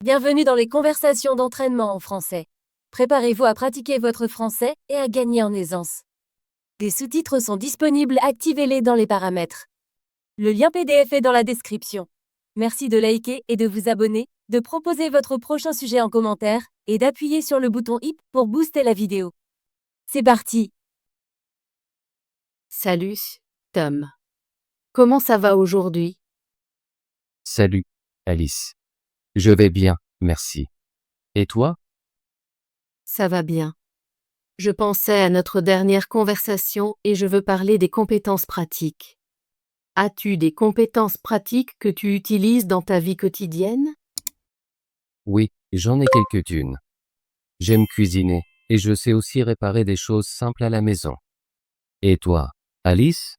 Bienvenue dans les conversations d'entraînement en français. Préparez-vous à pratiquer votre français et à gagner en aisance. Des sous-titres sont disponibles, activez-les dans les paramètres. Le lien PDF est dans la description. Merci de liker et de vous abonner, de proposer votre prochain sujet en commentaire et d'appuyer sur le bouton i pour booster la vidéo. C'est parti! Salut, Tom. Comment ça va aujourd'hui? Salut, Alice. Je vais bien, merci. Et toi? Ça va bien. Je pensais à notre dernière conversation et je veux parler des compétences pratiques. As-tu des compétences pratiques que tu utilises dans ta vie quotidienne? Oui, j'en ai quelques-unes. J'aime cuisiner, et je sais aussi réparer des choses simples à la maison. Et toi, Alice?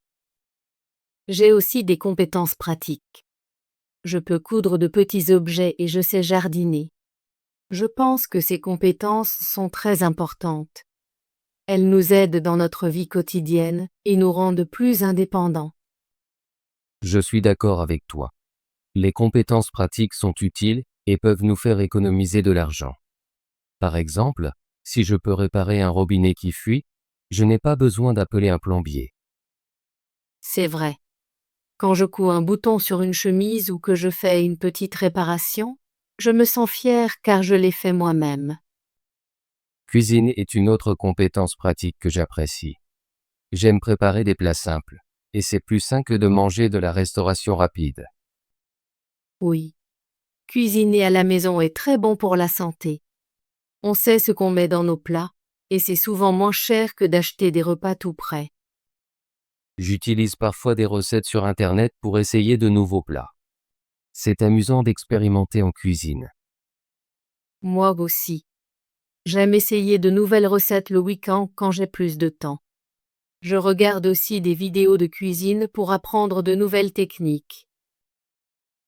J'ai aussi des compétences pratiques. Je peux coudre de petits objets et je sais jardiner. Je pense que ces compétences sont très importantes. Elles nous aident dans notre vie quotidienne et nous rendent plus indépendants. Je suis d'accord avec toi. Les compétences pratiques sont utiles et peuvent nous faire économiser de l'argent. Par exemple, si je peux réparer un robinet qui fuit, je n'ai pas besoin d'appeler un plombier. C'est vrai. Quand je couds un bouton sur une chemise ou que je fais une petite réparation, je me sens fière car je l'ai fait moi-même. Cuisiner est une autre compétence pratique que j'apprécie. J'aime préparer des plats simples, et c'est plus sain que de manger de la restauration rapide. Oui. Cuisiner à la maison est très bon pour la santé. On sait ce qu'on met dans nos plats, et c'est souvent moins cher que d'acheter des repas tout prêts. J'utilise parfois des recettes sur Internet pour essayer de nouveaux plats. C'est amusant d'expérimenter en cuisine. Moi aussi. J'aime essayer de nouvelles recettes le week-end quand j'ai plus de temps. Je regarde aussi des vidéos de cuisine pour apprendre de nouvelles techniques.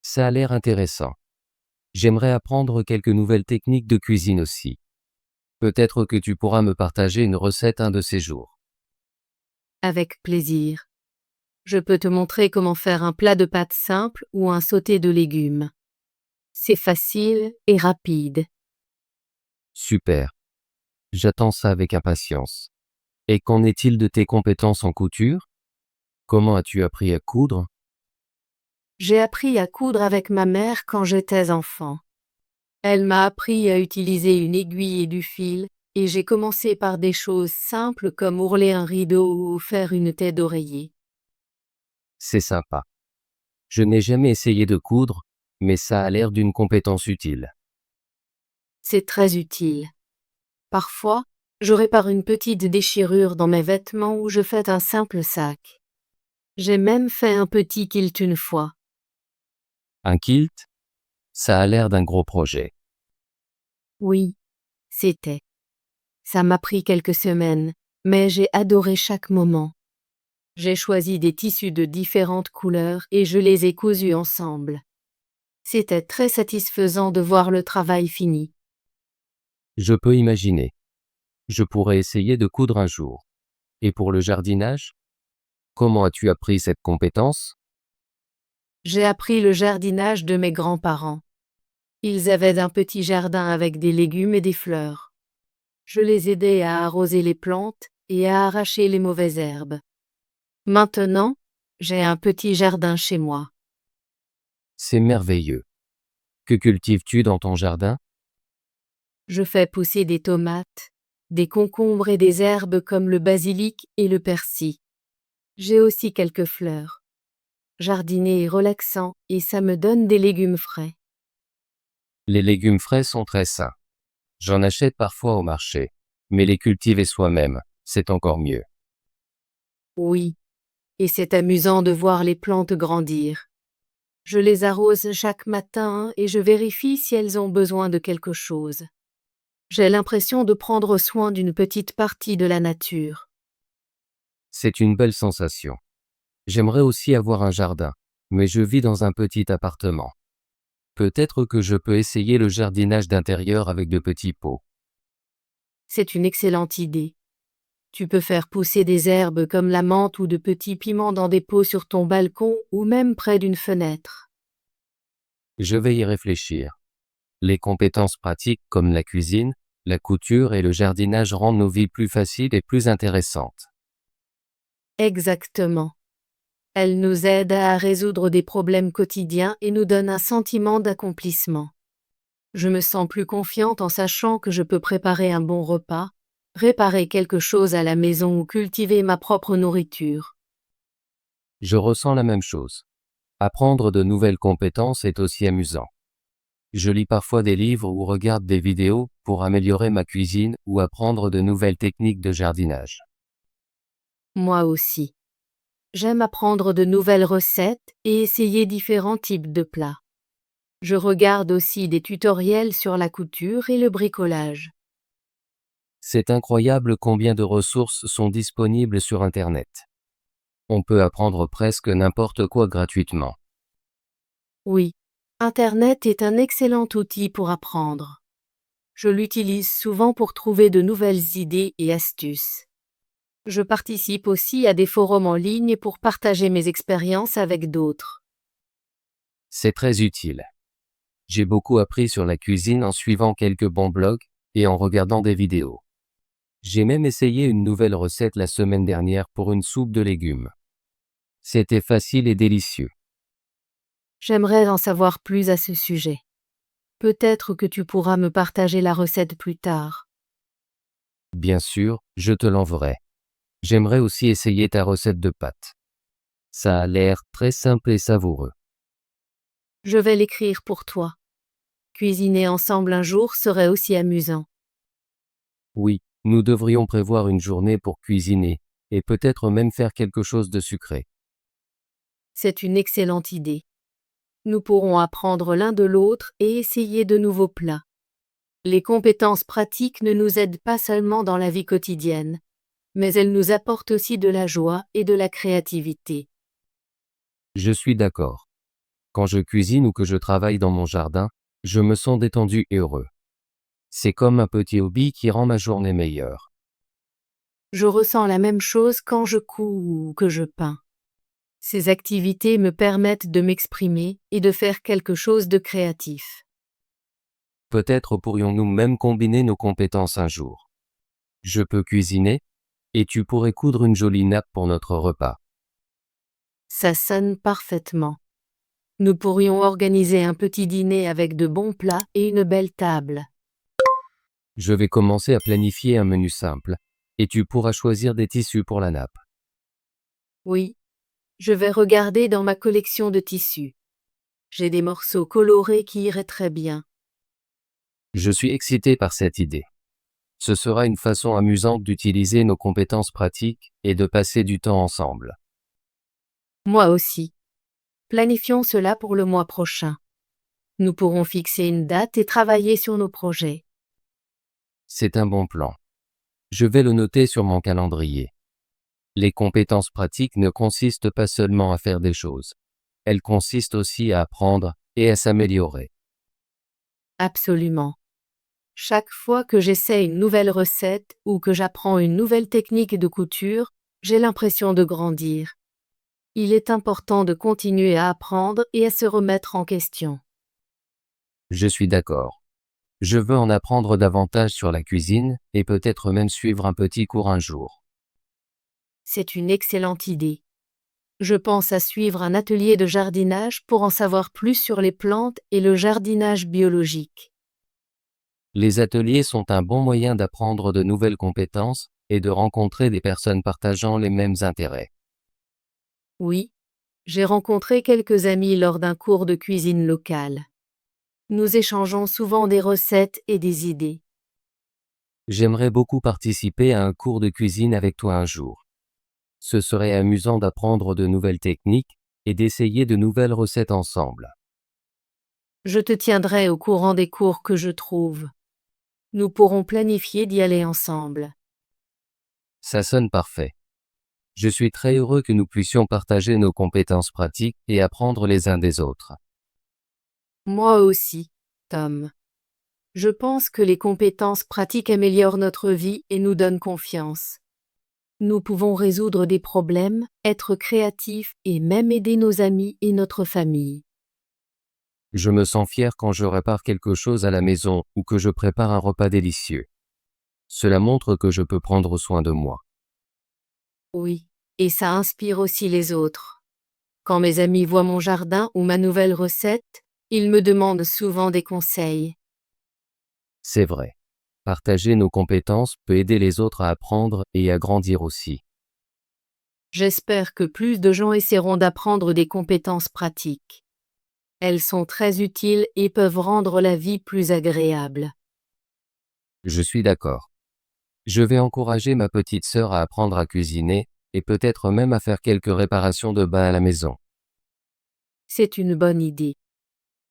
Ça a l'air intéressant. J'aimerais apprendre quelques nouvelles techniques de cuisine aussi. Peut-être que tu pourras me partager une recette un de ces jours. Avec plaisir. Je peux te montrer comment faire un plat de pâtes simple ou un sauté de légumes. C'est facile et rapide. Super. J'attends ça avec impatience. Et qu'en est-il de tes compétences en couture? Comment as-tu appris à coudre? J'ai appris à coudre avec ma mère quand j'étais enfant. Elle m'a appris à utiliser une aiguille et du fil, et j'ai commencé par des choses simples comme ourler un rideau ou faire une tête d'oreiller. C'est sympa. Je n'ai jamais essayé de coudre, mais ça a l'air d'une compétence utile. C'est très utile. Parfois, je répare une petite déchirure dans mes vêtements ou je fais un simple sac. J'ai même fait un petit kilt une fois. Un kilt? Ça a l'air d'un gros projet. Oui, c'était. Ça m'a pris quelques semaines, mais j'ai adoré chaque moment. J'ai choisi des tissus de différentes couleurs et je les ai cousus ensemble. C'était très satisfaisant de voir le travail fini. Je peux imaginer. Je pourrais essayer de coudre un jour. Et pour le jardinage? Comment as-tu appris cette compétence? J'ai appris le jardinage de mes grands-parents. Ils avaient un petit jardin avec des légumes et des fleurs. Je les aidais à arroser les plantes et à arracher les mauvaises herbes. Maintenant, j'ai un petit jardin chez moi. C'est merveilleux. Que cultives-tu dans ton jardin? Je fais pousser des tomates, des concombres et des herbes comme le basilic et le persil. J'ai aussi quelques fleurs. Jardiner est relaxant et ça me donne des légumes frais. Les légumes frais sont très sains. J'en achète parfois au marché, mais les cultiver soi-même, c'est encore mieux. Oui, et c'est amusant de voir les plantes grandir. Je les arrose chaque matin et je vérifie si elles ont besoin de quelque chose. J'ai l'impression de prendre soin d'une petite partie de la nature. C'est une belle sensation. J'aimerais aussi avoir un jardin, mais je vis dans un petit appartement. Peut-être que je peux essayer le jardinage d'intérieur avec de petits pots. C'est une excellente idée. Tu peux faire pousser des herbes comme la menthe ou de petits piments dans des pots sur ton balcon ou même près d'une fenêtre. Je vais y réfléchir. Les compétences pratiques comme la cuisine, la couture et le jardinage rendent nos vies plus faciles et plus intéressantes. Exactement. Elles nous aident à résoudre des problèmes quotidiens et nous donnent un sentiment d'accomplissement. Je me sens plus confiante en sachant que je peux préparer un bon repas, réparer quelque chose à la maison ou cultiver ma propre nourriture. Je ressens la même chose. Apprendre de nouvelles compétences est aussi amusant. Je lis parfois des livres ou regarde des vidéos pour améliorer ma cuisine ou apprendre de nouvelles techniques de jardinage. Moi aussi. J'aime apprendre de nouvelles recettes et essayer différents types de plats. Je regarde aussi des tutoriels sur la couture et le bricolage. C'est incroyable combien de ressources sont disponibles sur Internet. On peut apprendre presque n'importe quoi gratuitement. Oui, Internet est un excellent outil pour apprendre. Je l'utilise souvent pour trouver de nouvelles idées et astuces. Je participe aussi à des forums en ligne pour partager mes expériences avec d'autres. C'est très utile. J'ai beaucoup appris sur la cuisine en suivant quelques bons blogs et en regardant des vidéos. J'ai même essayé une nouvelle recette la semaine dernière pour une soupe de légumes. C'était facile et délicieux. J'aimerais en savoir plus à ce sujet. Peut-être que tu pourras me partager la recette plus tard. Bien sûr, je te l'enverrai. J'aimerais aussi essayer ta recette de pâtes. Ça a l'air très simple et savoureux. Je vais l'écrire pour toi. Cuisiner ensemble un jour serait aussi amusant. Oui, nous devrions prévoir une journée pour cuisiner, et peut-être même faire quelque chose de sucré. C'est une excellente idée. Nous pourrons apprendre l'un de l'autre et essayer de nouveaux plats. Les compétences pratiques ne nous aident pas seulement dans la vie quotidienne, mais elles nous apportent aussi de la joie et de la créativité. Je suis d'accord. Quand je cuisine ou que je travaille dans mon jardin, je me sens détendu et heureux. C'est comme un petit hobby qui rend ma journée meilleure. Je ressens la même chose quand je couds ou que je peins. Ces activités me permettent de m'exprimer et de faire quelque chose de créatif. Peut-être pourrions-nous même combiner nos compétences un jour. Je peux cuisiner, et tu pourrais coudre une jolie nappe pour notre repas. Ça sonne parfaitement. Nous pourrions organiser un petit dîner avec de bons plats et une belle table. Je vais commencer à planifier un menu simple, et tu pourras choisir des tissus pour la nappe. Oui, je vais regarder dans ma collection de tissus. J'ai des morceaux colorés qui iraient très bien. Je suis excité par cette idée. Ce sera une façon amusante d'utiliser nos compétences pratiques et de passer du temps ensemble. Moi aussi. Planifions cela pour le mois prochain. Nous pourrons fixer une date et travailler sur nos projets. C'est un bon plan. Je vais le noter sur mon calendrier. Les compétences pratiques ne consistent pas seulement à faire des choses. Elles consistent aussi à apprendre et à s'améliorer. Absolument. Chaque fois que j'essaie une nouvelle recette ou que j'apprends une nouvelle technique de couture, j'ai l'impression de grandir. Il est important de continuer à apprendre et à se remettre en question. Je suis d'accord. Je veux en apprendre davantage sur la cuisine et peut-être même suivre un petit cours un jour. C'est une excellente idée. Je pense à suivre un atelier de jardinage pour en savoir plus sur les plantes et le jardinage biologique. Les ateliers sont un bon moyen d'apprendre de nouvelles compétences et de rencontrer des personnes partageant les mêmes intérêts. Oui, j'ai rencontré quelques amis lors d'un cours de cuisine locale. Nous échangeons souvent des recettes et des idées. J'aimerais beaucoup participer à un cours de cuisine avec toi un jour. Ce serait amusant d'apprendre de nouvelles techniques et d'essayer de nouvelles recettes ensemble. Je te tiendrai au courant des cours que je trouve. Nous pourrons planifier d'y aller ensemble. Ça sonne parfait. Je suis très heureux que nous puissions partager nos compétences pratiques et apprendre les uns des autres. Moi aussi, Tom. Je pense que les compétences pratiques améliorent notre vie et nous donnent confiance. Nous pouvons résoudre des problèmes, être créatifs et même aider nos amis et notre famille. Je me sens fier quand je répare quelque chose à la maison ou que je prépare un repas délicieux. Cela montre que je peux prendre soin de moi. Oui, et ça inspire aussi les autres. Quand mes amis voient mon jardin ou ma nouvelle recette, ils me demandent souvent des conseils. C'est vrai. Partager nos compétences peut aider les autres à apprendre et à grandir aussi. J'espère que plus de gens essaieront d'apprendre des compétences pratiques. Elles sont très utiles et peuvent rendre la vie plus agréable. Je suis d'accord. Je vais encourager ma petite sœur à apprendre à cuisiner et peut-être même à faire quelques réparations de bain à la maison. C'est une bonne idée.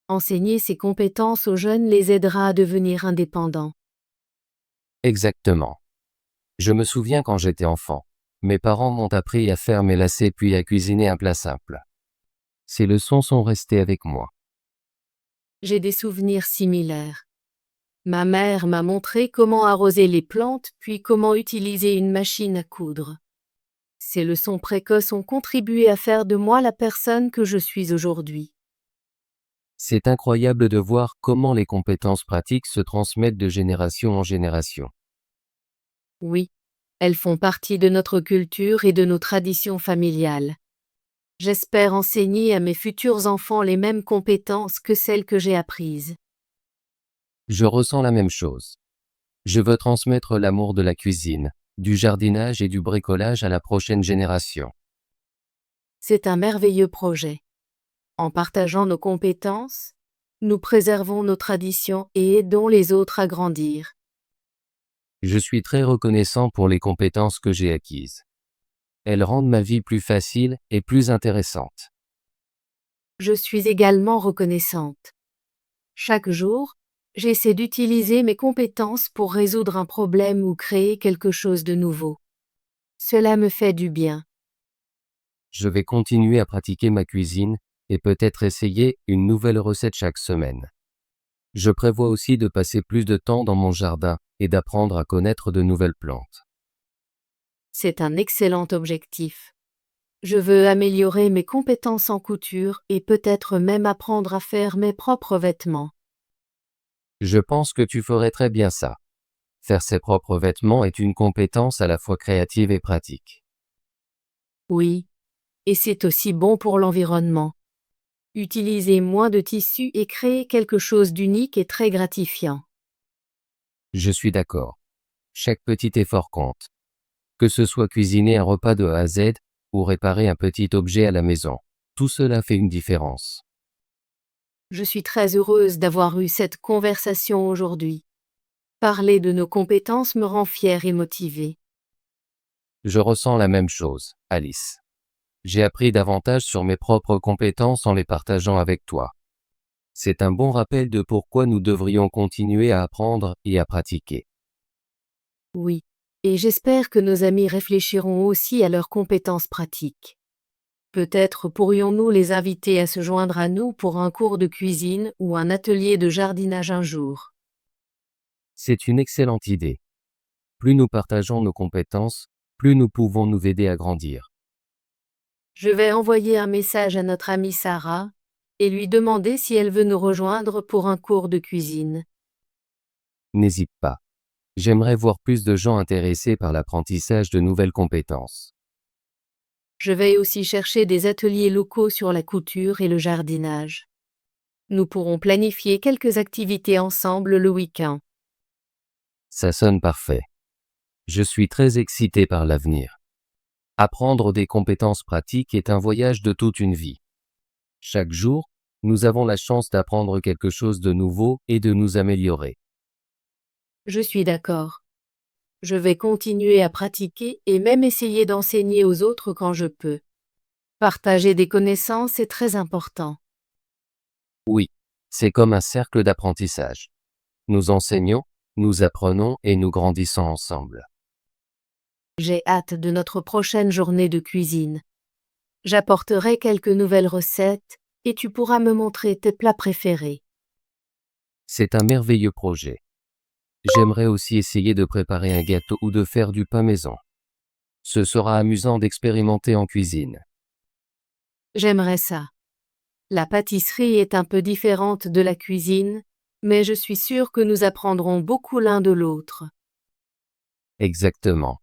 Enseigner ces compétences aux jeunes les aidera à devenir indépendants. Exactement. Je me souviens quand j'étais enfant. Mes parents m'ont appris à faire mes lacets puis à cuisiner un plat simple. Ces leçons sont restées avec moi. J'ai des souvenirs similaires. Ma mère m'a montré comment arroser les plantes puis comment utiliser une machine à coudre. Ces leçons précoces ont contribué à faire de moi la personne que je suis aujourd'hui. C'est incroyable de voir comment les compétences pratiques se transmettent de génération en génération. Oui, elles font partie de notre culture et de nos traditions familiales. J'espère enseigner à mes futurs enfants les mêmes compétences que celles que j'ai apprises. Je ressens la même chose. Je veux transmettre l'amour de la cuisine, du jardinage et du bricolage à la prochaine génération. C'est un merveilleux projet. En partageant nos compétences, nous préservons nos traditions et aidons les autres à grandir. Je suis très reconnaissant pour les compétences que j'ai acquises. Elles rendent ma vie plus facile et plus intéressante. Je suis également reconnaissante. Chaque jour, j'essaie d'utiliser mes compétences pour résoudre un problème ou créer quelque chose de nouveau. Cela me fait du bien. Je vais continuer à pratiquer ma cuisine et peut-être essayer une nouvelle recette chaque semaine. Je prévois aussi de passer plus de temps dans mon jardin et d'apprendre à connaître de nouvelles plantes. C'est un excellent objectif. Je veux améliorer mes compétences en couture et peut-être même apprendre à faire mes propres vêtements. Je pense que tu ferais très bien ça. Faire ses propres vêtements est une compétence à la fois créative et pratique. Oui, et c'est aussi bon pour l'environnement. Utiliser moins de tissus et créer quelque chose d'unique est très gratifiant. Je suis d'accord. Chaque petit effort compte. Que ce soit cuisiner un repas de A à Z ou réparer un petit objet à la maison, tout cela fait une différence. Je suis très heureuse d'avoir eu cette conversation aujourd'hui. Parler de nos compétences me rend fière et motivée. Je ressens la même chose, Alice. J'ai appris davantage sur mes propres compétences en les partageant avec toi. C'est un bon rappel de pourquoi nous devrions continuer à apprendre et à pratiquer. Oui, et j'espère que nos amis réfléchiront aussi à leurs compétences pratiques. Peut-être pourrions-nous les inviter à se joindre à nous pour un cours de cuisine ou un atelier de jardinage un jour. C'est une excellente idée. Plus nous partageons nos compétences, plus nous pouvons nous aider à grandir. Je vais envoyer un message à notre amie Sarah et lui demander si elle veut nous rejoindre pour un cours de cuisine. N'hésite pas. J'aimerais voir plus de gens intéressés par l'apprentissage de nouvelles compétences. Je vais aussi chercher des ateliers locaux sur la couture et le jardinage. Nous pourrons planifier quelques activités ensemble le week-end. Ça sonne parfait. Je suis très excité par l'avenir. Apprendre des compétences pratiques est un voyage de toute une vie. Chaque jour, nous avons la chance d'apprendre quelque chose de nouveau et de nous améliorer. Je suis d'accord. Je vais continuer à pratiquer et même essayer d'enseigner aux autres quand je peux. Partager des connaissances est très important. Oui, c'est comme un cercle d'apprentissage. Nous enseignons, nous apprenons et nous grandissons ensemble. J'ai hâte de notre prochaine journée de cuisine. J'apporterai quelques nouvelles recettes et tu pourras me montrer tes plats préférés. C'est un merveilleux projet. J'aimerais aussi essayer de préparer un gâteau ou de faire du pain maison. Ce sera amusant d'expérimenter en cuisine. J'aimerais ça. La pâtisserie est un peu différente de la cuisine, mais je suis sûre que nous apprendrons beaucoup l'un de l'autre. Exactement.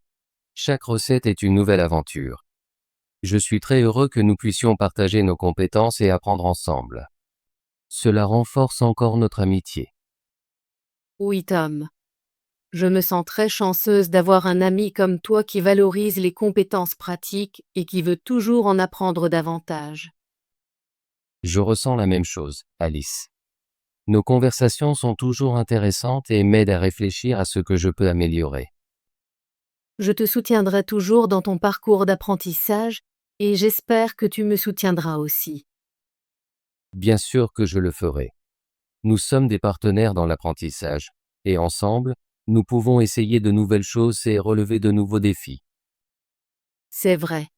Chaque recette est une nouvelle aventure. Je suis très heureux que nous puissions partager nos compétences et apprendre ensemble. Cela renforce encore notre amitié. Oui, Tom. Je me sens très chanceuse d'avoir un ami comme toi qui valorise les compétences pratiques et qui veut toujours en apprendre davantage. Je ressens la même chose, Alice. Nos conversations sont toujours intéressantes et m'aident à réfléchir à ce que je peux améliorer. Je te soutiendrai toujours dans ton parcours d'apprentissage et j'espère que tu me soutiendras aussi. Bien sûr que je le ferai. Nous sommes des partenaires dans l'apprentissage, et ensemble, nous pouvons essayer de nouvelles choses et relever de nouveaux défis. C'est vrai.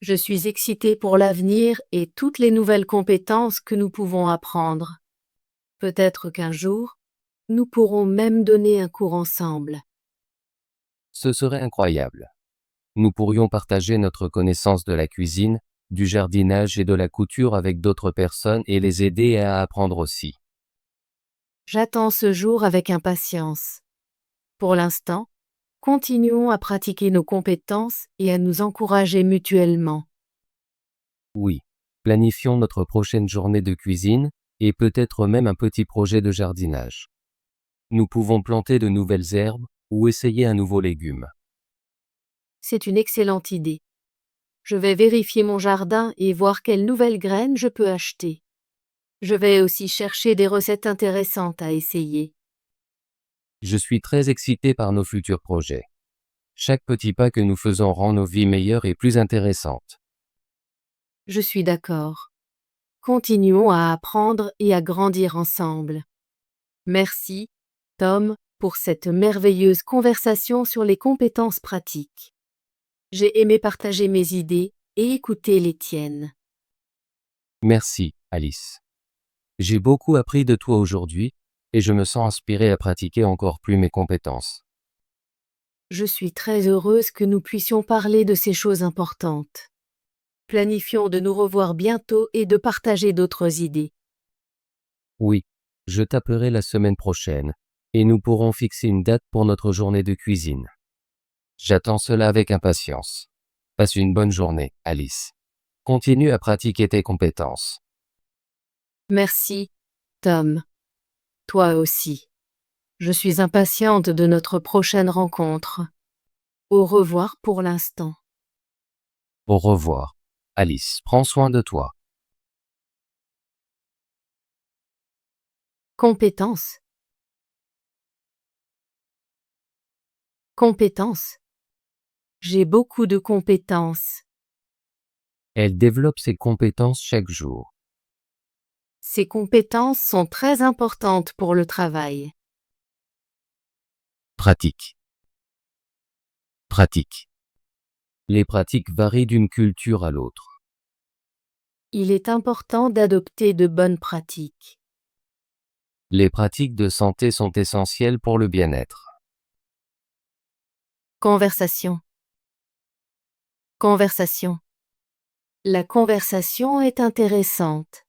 Je suis excitée pour l'avenir et toutes les nouvelles compétences que nous pouvons apprendre. Peut-être qu'un jour, nous pourrons même donner un cours ensemble. Ce serait incroyable. Nous pourrions partager notre connaissance de la cuisine, du jardinage et de la couture avec d'autres personnes et les aider à apprendre aussi. J'attends ce jour avec impatience. Pour l'instant, continuons à pratiquer nos compétences et à nous encourager mutuellement. Oui, planifions notre prochaine journée de cuisine, et peut-être même un petit projet de jardinage. Nous pouvons planter de nouvelles herbes, ou essayer un nouveau légume. C'est une excellente idée. Je vais vérifier mon jardin et voir quelles nouvelles graines je peux acheter. Je vais aussi chercher des recettes intéressantes à essayer. Je suis très excité par nos futurs projets. Chaque petit pas que nous faisons rend nos vies meilleures et plus intéressantes. Je suis d'accord. Continuons à apprendre et à grandir ensemble. Merci, Tom, pour cette merveilleuse conversation sur les compétences pratiques. J'ai aimé partager mes idées et écouter les tiennes. Merci, Alice. J'ai beaucoup appris de toi aujourd'hui, et je me sens inspiré à pratiquer encore plus mes compétences. Je suis très heureuse que nous puissions parler de ces choses importantes. Planifions de nous revoir bientôt et de partager d'autres idées. Oui, je t'appellerai la semaine prochaine, et nous pourrons fixer une date pour notre journée de cuisine. J'attends cela avec impatience. Passe une bonne journée, Alice. Continue à pratiquer tes compétences. Merci, Tom. Toi aussi. Je suis impatiente de notre prochaine rencontre. Au revoir pour l'instant. Au revoir. Alice, prends soin de toi. Compétences. Compétences. J'ai beaucoup de compétences. Elle développe ses compétences chaque jour. Ces compétences sont très importantes pour le travail. Pratique. Pratique. Les pratiques varient d'une culture à l'autre. Il est important d'adopter de bonnes pratiques. Les pratiques de santé sont essentielles pour le bien-être. Conversation. Conversation. La conversation est intéressante.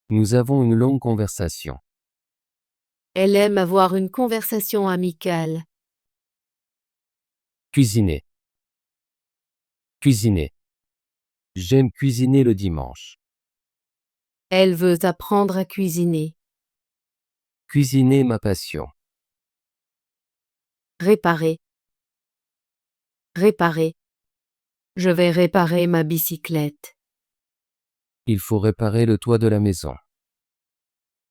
Nous avons une longue conversation. Elle aime avoir une conversation amicale. Cuisiner. Cuisiner. J'aime cuisiner le dimanche. Elle veut apprendre à cuisiner. Cuisiner est ma passion. Réparer. Réparer. Je vais réparer ma bicyclette. Il faut réparer le toit de la maison.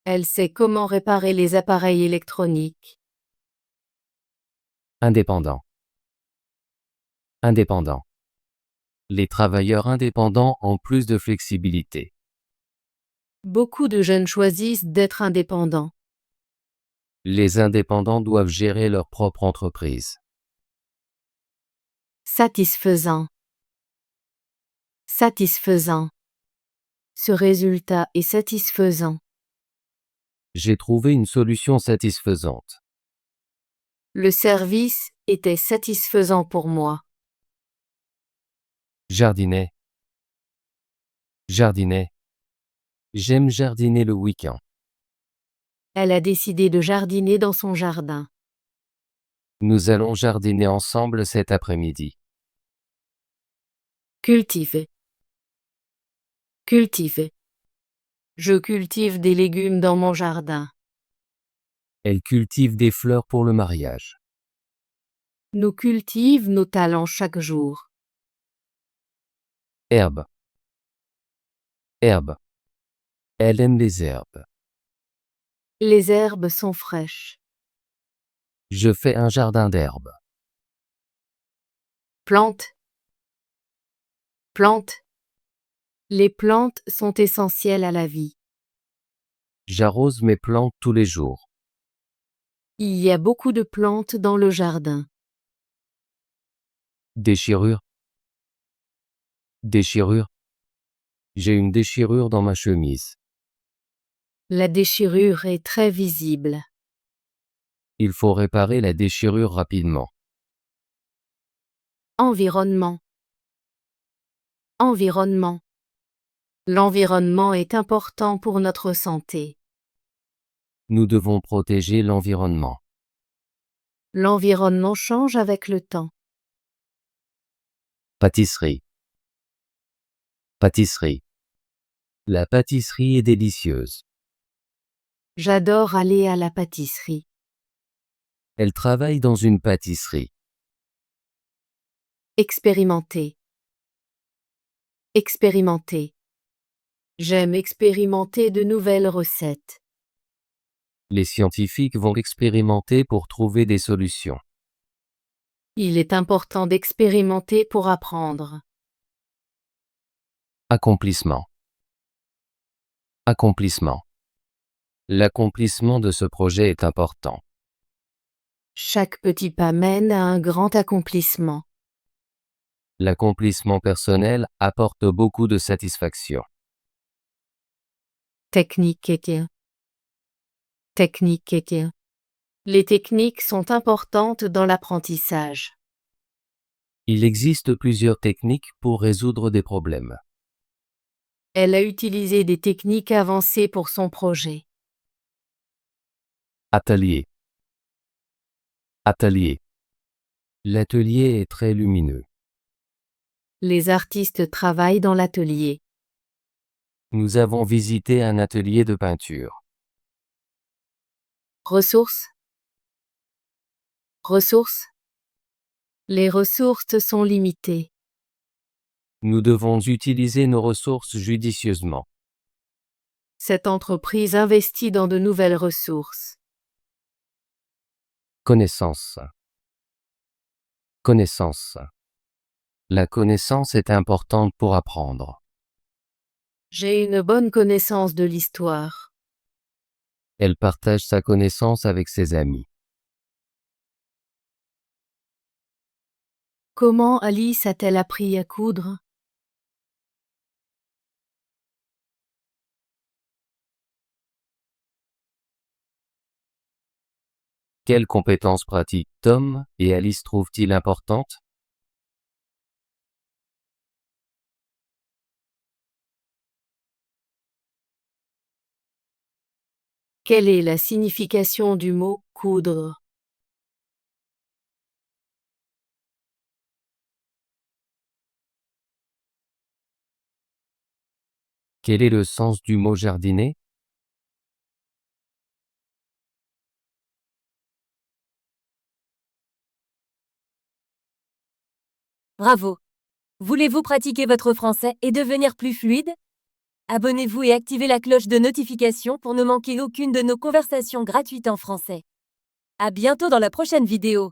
Elle sait comment réparer les appareils électroniques. Indépendant. Indépendant. Les travailleurs indépendants ont plus de flexibilité. Beaucoup de jeunes choisissent d'être indépendants. Les indépendants doivent gérer leur propre entreprise. Satisfaisant. Satisfaisant. Ce résultat est satisfaisant. J'ai trouvé une solution satisfaisante. Le service était satisfaisant pour moi. Jardinet. Jardinet. J'aime jardiner le week-end. Elle a décidé de jardiner dans son jardin. Nous allons jardiner ensemble cet après-midi. Cultiver. Cultiver. Je cultive des légumes dans mon jardin. Elle cultive des fleurs pour le mariage. Nous cultivons nos talents chaque jour. Herbe. Herbe. Elle aime les herbes. Les herbes sont fraîches. Je fais un jardin d'herbes. Plantes. Plantes. Les plantes sont essentielles à la vie. J'arrose mes plantes tous les jours. Il y a beaucoup de plantes dans le jardin. Déchirure. Déchirure. J'ai une déchirure dans ma chemise. La déchirure est très visible. Il faut réparer la déchirure rapidement. Environnement. Environnement. L'environnement est important pour notre santé. Nous devons protéger l'environnement. L'environnement change avec le temps. Pâtisserie. Pâtisserie. La pâtisserie est délicieuse. J'adore aller à la pâtisserie. Elle travaille dans une pâtisserie. Expérimenter. Expérimenter. J'aime expérimenter de nouvelles recettes. Les scientifiques vont expérimenter pour trouver des solutions. Il est important d'expérimenter pour apprendre. Accomplissement. Accomplissement. L'accomplissement de ce projet est important. Chaque petit pas mène à un grand accomplissement. L'accomplissement personnel apporte beaucoup de satisfaction. Technique et Technique et Les techniques sont importantes dans l'apprentissage. Il existe plusieurs techniques pour résoudre des problèmes. Elle a utilisé des techniques avancées pour son projet. Atelier. Atelier. L'atelier est très lumineux. Les artistes travaillent dans l'atelier. Nous avons visité un atelier de peinture. Ressources. Ressources. Les ressources sont limitées. Nous devons utiliser nos ressources judicieusement. Cette entreprise investit dans de nouvelles ressources. Connaissance. Connaissance. La connaissance est importante pour apprendre. J'ai une bonne connaissance de l'histoire. Elle partage sa connaissance avec ses amis. Comment Alice a-t-elle appris à coudre? Quelles compétences pratiques Tom et Alice trouvent-ils importantes? Quelle est la signification du mot coudre? Quel est le sens du mot jardiner? Bravo! Voulez-vous pratiquer votre français et devenir plus fluide? Abonnez-vous et activez la cloche de notification pour ne manquer aucune de nos conversations gratuites en français. À bientôt dans la prochaine vidéo!